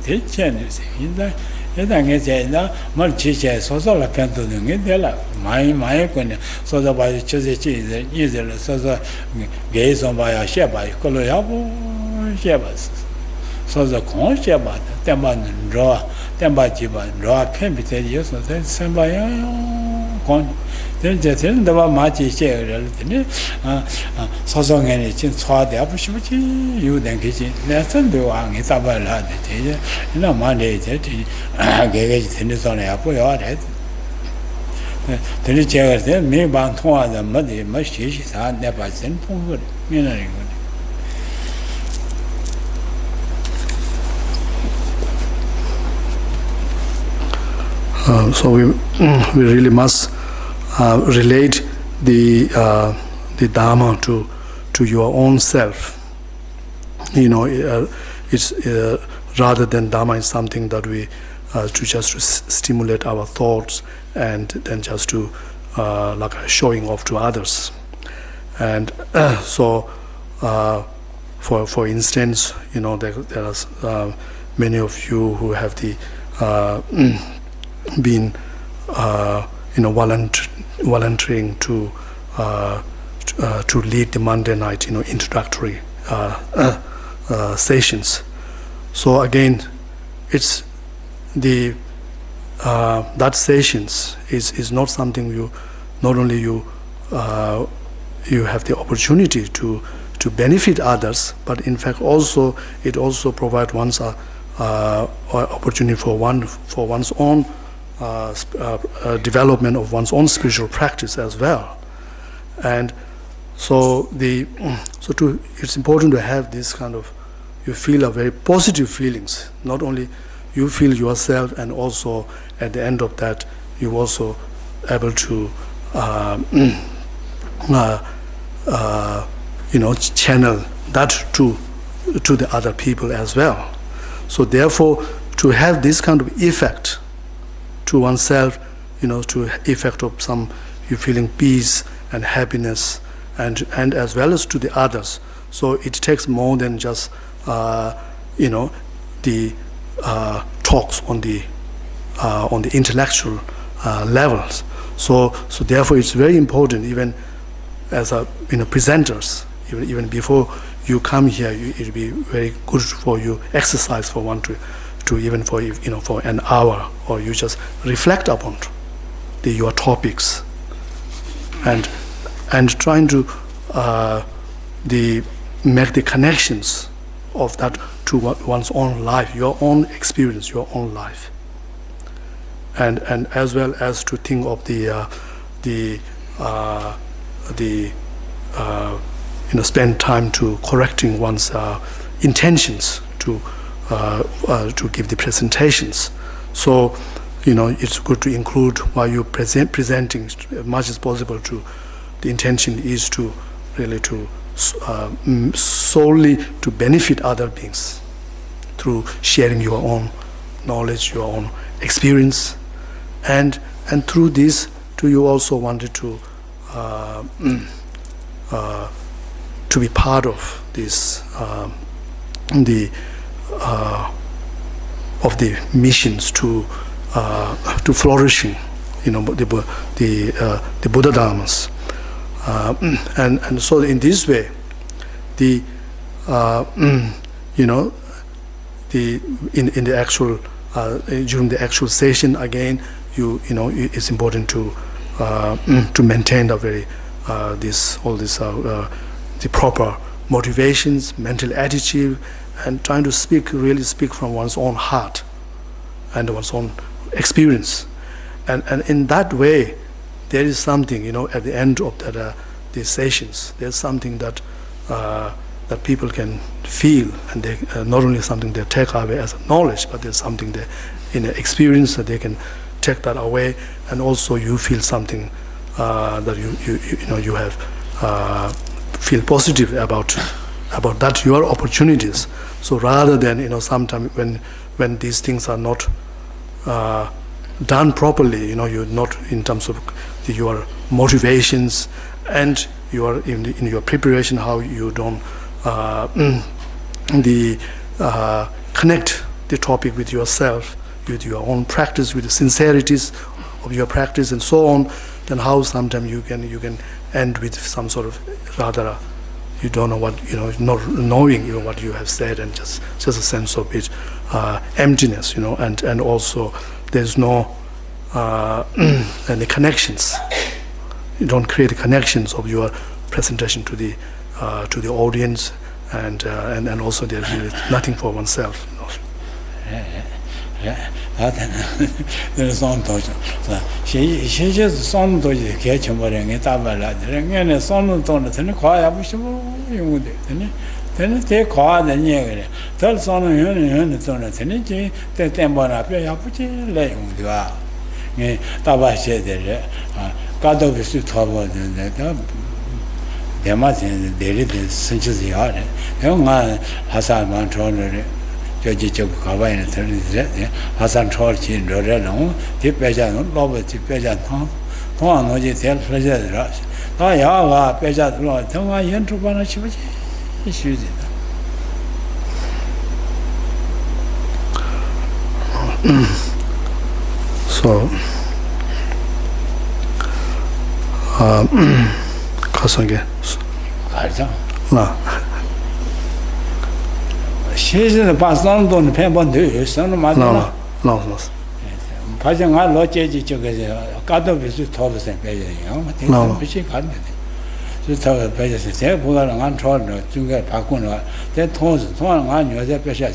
대체는 인자 예당에 제나 뭘 지체 소소라 편도는 게 되라 많이 거네 소소 봐 저제지 이제를 소소 게서 봐야 셔봐 걸어야 뭐 셔봐 소소 공셔봐 때만은 로 tembajiba roa pembi te yoso te sembaya kon denje ten daba maji che rel tene soso ngene chin chwa de abushibchi yu den keji ne san de wa ngi taba la de te ina ma de je ti gege ji ten so ne apo yo de tene che ga de me ban thwa da ma de ma shi shi sa ne ba sen thong bu ne na ri So we really must relate the Dharma to your own self. You know, it's rather than Dharma is something that we to stimulate our thoughts and then just to like showing off to others. And so, for instance, you know, there are many of you who have the been you know, volunteering to lead the Monday night, you know, introductory sessions. So again, it's the that sessions is not something you not only you have the opportunity to benefit others, but in fact also it also provides one's opportunity for one's own development of one's own spiritual practice as well. And so it's important to have this kind of, you feel a very positive feelings. Not only you feel yourself, and also at the end of that you also able to you know, channel that to the other people as well. So therefore, to have this kind of effect to oneself, you know, to effect of some, you feeling peace and happiness, and as well as to the others. So it takes more than just you know, the talks on the intellectual levels. So therefore it's very important, even as a, you know, presenters, even before you come here, it'll be very good for you exercise for one to even for, you know, for an hour, or you just reflect upon your topics, and trying to make the connections of that to one's own life, your own experience, your own life, and as well as to think of the you know, spend time to correcting one's intentions to give the presentations. So, you know, it's good to include while you presenting as much as possible. To the intention is to really to solely to benefit other beings through sharing your own knowledge, your own experience, and through this, you also wanted to be part of this of the missions to flourishing, you know, the Buddha Dharmas, and so in this way, the you know, in the actual during the actual session, again, you know, it's important to maintain the very the proper motivations, mental attitude, and trying to really speak from one's own heart and one's own experience, and in that way, there is something, you know, at the end of these sessions, there's something that that people can feel, and they not only something they take away as a knowledge, but there's something they, in an experience, that they can take that away, and also you feel something that you know, you have feel positive about that, your opportunities. So rather than, you know, sometimes when these things are not done properly, you're not in terms of your motivations and in your preparation, how you don't connect the topic with yourself, with your own practice, with the sincerities of your practice and so on, then how sometimes you can end with some sort of rather you don't know what, not knowing even what you have said, and just a sense of it, emptiness, and also there's no any connections. You don't create the connections of your presentation to the audience, and also there's really nothing for oneself. There's some touch. She just some touch catch him wearing it up a lot. And some tone at the quiet, I wish you would. Then take quiet and yell. Tell some of you and tone at energy, the temple up here, put it lay on the hour. Taba said there, God of his trouble, there must be the centuries yard. Young man has a man Judge Kawai and Hassan Church in Dorelon, Tipejan, Robert Tipejan, Tom, no detail pleasure rush. I have a Pejat Lord, Tom, I enter one of issues. So, Kasange. She's the past on the Pembo, son of my no. Passing our lodge, got of his Thomas and Paying. No, she got me. She told the Payas, they pull out an untold to get Pacuna, then told on you as a Pesha.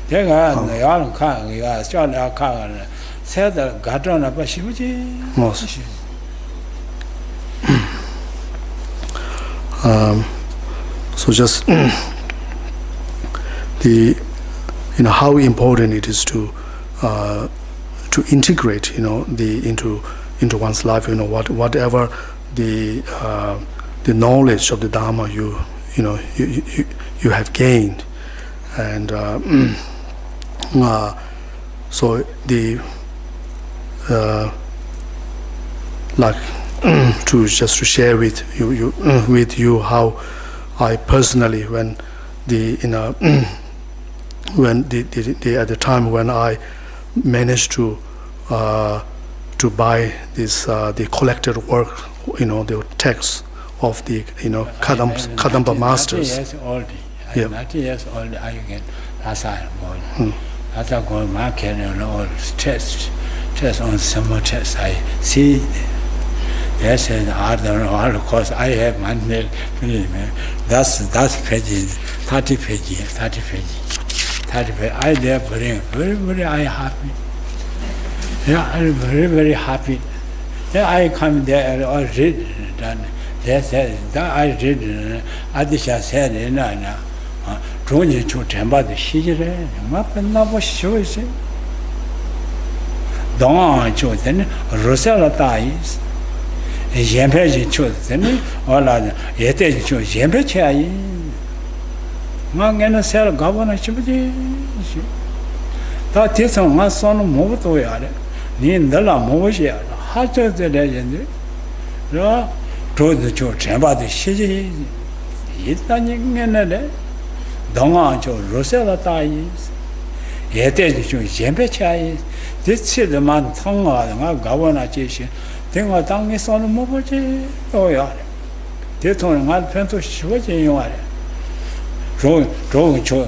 They got the Alan car, we are shot our car, said the Gaton of Pashibuji. So just how important it is to integrate into one's life, whatever the knowledge of the Dharma you have gained, and so the to share with you how I personally, when at the time when I managed to buy this the collected work, the texts of the Kadamba masters. 90 years old. 90 years old. I get as I go market and all test on some tests. I see. Yes, and I don't know, of course, I have money. That's pages, 30 pages. I there very I happy. Yeah, I'm very happy. Then I come there and I read, and they said that I read. Atisha said, "No, Johnny to Temba the Shire, Mapana was sure." Don't you then? Rosella dies. Yempeji chosen, all other, yet Yempechi. Mangana sell governor Chibuji. That is on my son moved to yard. Nin the la moja, Hatcher the legend. No, told the church about the shitty. It's not in a day. Don't you Rosella dies. Yet Yempechi. This is the man tongue of governor Chishi. Then I done is on the mobile. Oh, yeah. They told my pen to show you. Drawing to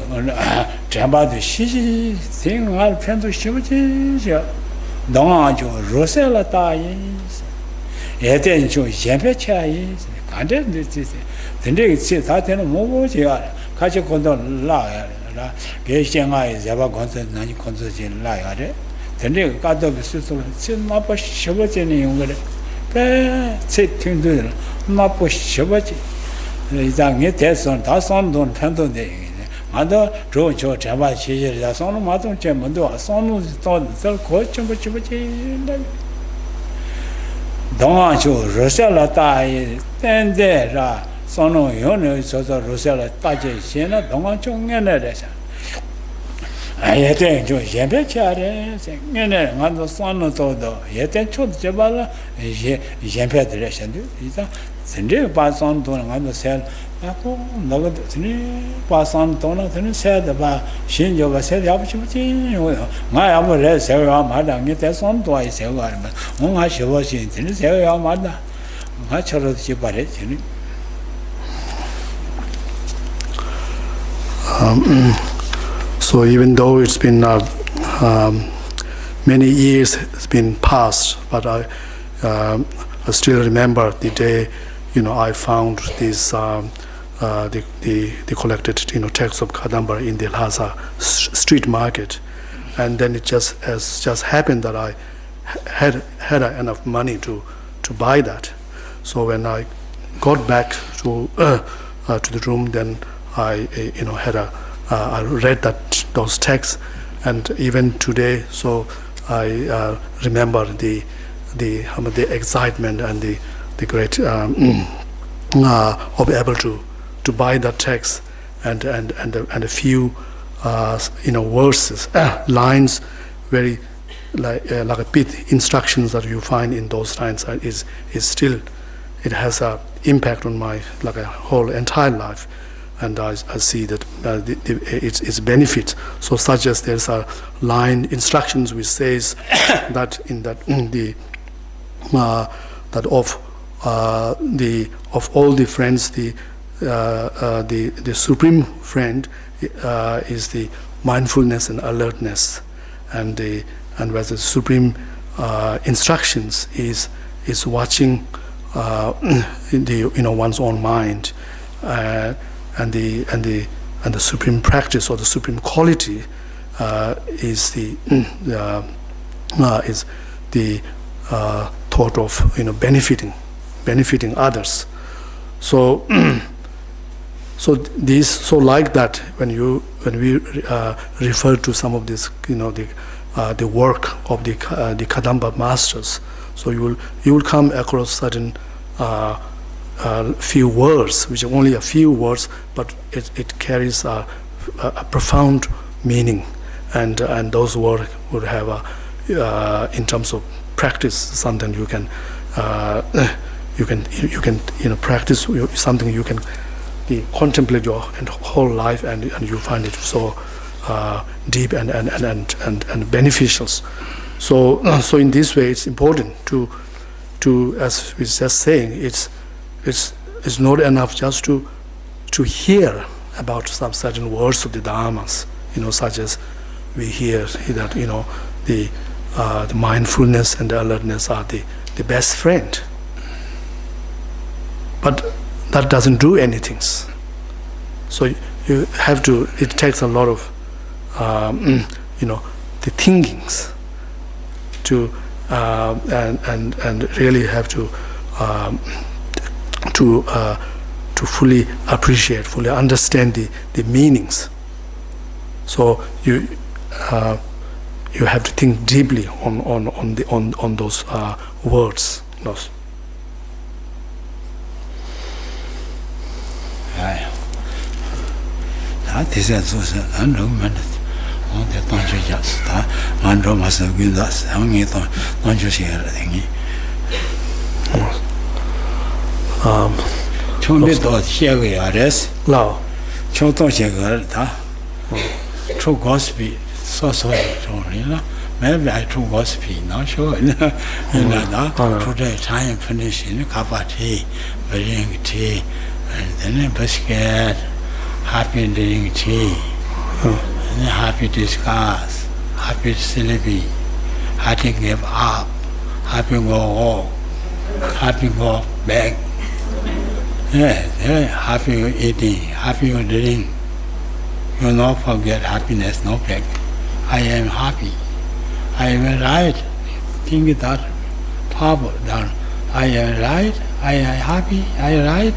Jamba the Shishi, thing I'll pen to show you. Don't you Rosella dies. Yet then you Yempechi. And then they sit out in a mobile. Catch a condon lie. Geshela is ever gone to 9 concerts in lie. Then they got the system, sit up a shabbat in English. Sit to do not push shabbat. That's on don't handle the other drove your Java cheese, that's on the Maton Chamando, a son was thought the coach of don't you Rosella die, then there sono Yono, so the Rosella Taji, Siena, don't want you Yeten jo yembe chare, ngene ngando sono todo, yeten chod jabala, yembe direction, sende pass on to ngando sel, ako naga pass on to na said about shin jo said yabuchi, my amore sell your mother, get that son to I sell garment, on I show was in sell your mother, much of the chipare. So even though it's been many years it's been passed, but I still remember the day, I found this the collected text of Kadamba in the Lhasa street market, and then it just happened that I had enough money to buy that. So when I got back to the room, then I I read those texts, and even today, so I remember the excitement and the great of able to buy that text and a few verses, lines, very like a bit instructions that you find in those lines is still, it has a impact on my like a whole entire life. And I see that its benefits. So such as there's a line instructions which says that that of all the friends, the supreme friend is the mindfulness and alertness, and whereas the supreme instructions is watching one's own mind. And the supreme practice or the supreme quality is the thought of benefiting others. So like that when we refer to some of this the work of the Kadamba masters, so you will come across certain few words, which are only a few words, but it carries a profound meaning, and those words would have in terms of practice something you can practice, something you can contemplate your whole life, and you find it so deep and beneficial. So in this way, it's important to as we just saying, it's not enough just to hear about some certain words of the Dhammas, such as we hear that the mindfulness and the alertness are the best friend. But that doesn't do anything. So you have to. It takes a lot of the thinkings to and really have to fully appreciate, fully understand the meanings. So you have to think deeply on those words. Those. This is also unromantic. On the country, just Mandro must have been thus. I only thought, don't you see anything? Chombi thought here we are, yes? Lao. Choto Shagarta. True gospel, so maybe I true gospel, not sure. Today, time finishing cup of tea, bringing tea, and then a biscuit, happy drinking tea, and happy discuss, happy sleepy, happy give up, happy go walk, happy go back. Yeah, happy eating, happy drink. You not forget happiness, no back. I am happy. I am right. Think that power down. I am right. I am happy. I am right.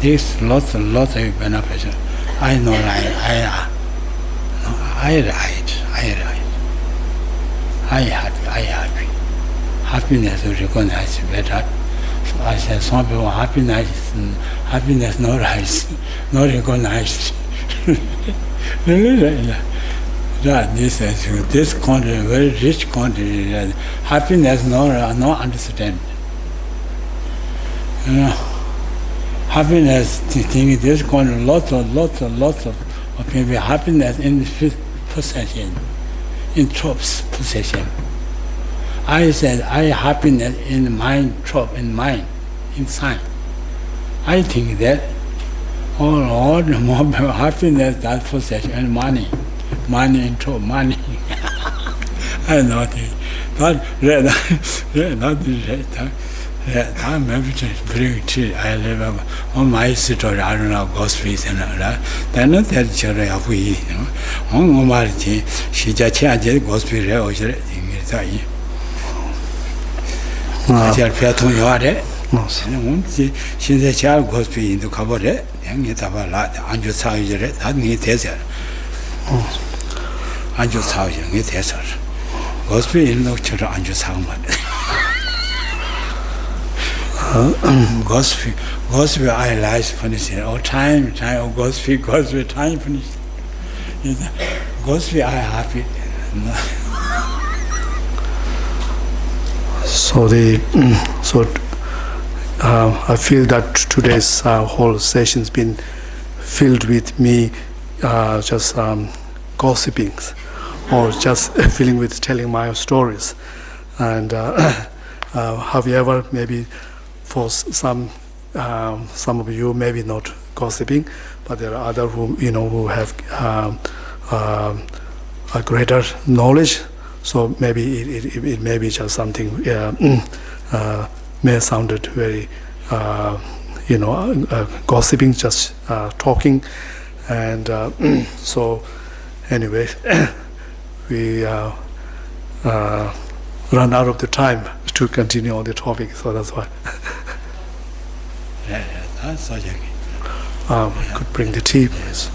This lots of benefits. I know right. I right. I happy. I happy. Happiness is recognized better. I said some people happiness not right, not recognized. This country, very rich country, happiness no understand. You know, happiness thing this country lots of maybe happiness in possession, in troops possession. I said I happiness in mind, troop in mind, inside. I think that oh Lord, more happiness that possession and money in troop, money. I know it, but I'm able to bring tea. I live on my story. I don't know gospels and all that. Then that children have we, on my tea. She just changed gospel. Or she the child gospel in the cabaret, and get about that. And just how you read that need desert. And just how you get desert. Gospel in the children, and just how much. Gospel I like punishing all time gospel time punishing. Gospel I happy. I feel that today's whole session's been filled with me just gossiping or just feeling with telling my stories. And have you ever maybe for some of you maybe not gossiping, but there are others who have a greater knowledge. So maybe it may be just something may sounded very gossiping, just talking, and so anyway we run out of the time to continue on the topic, so that's why. That's such could bring the tea, please.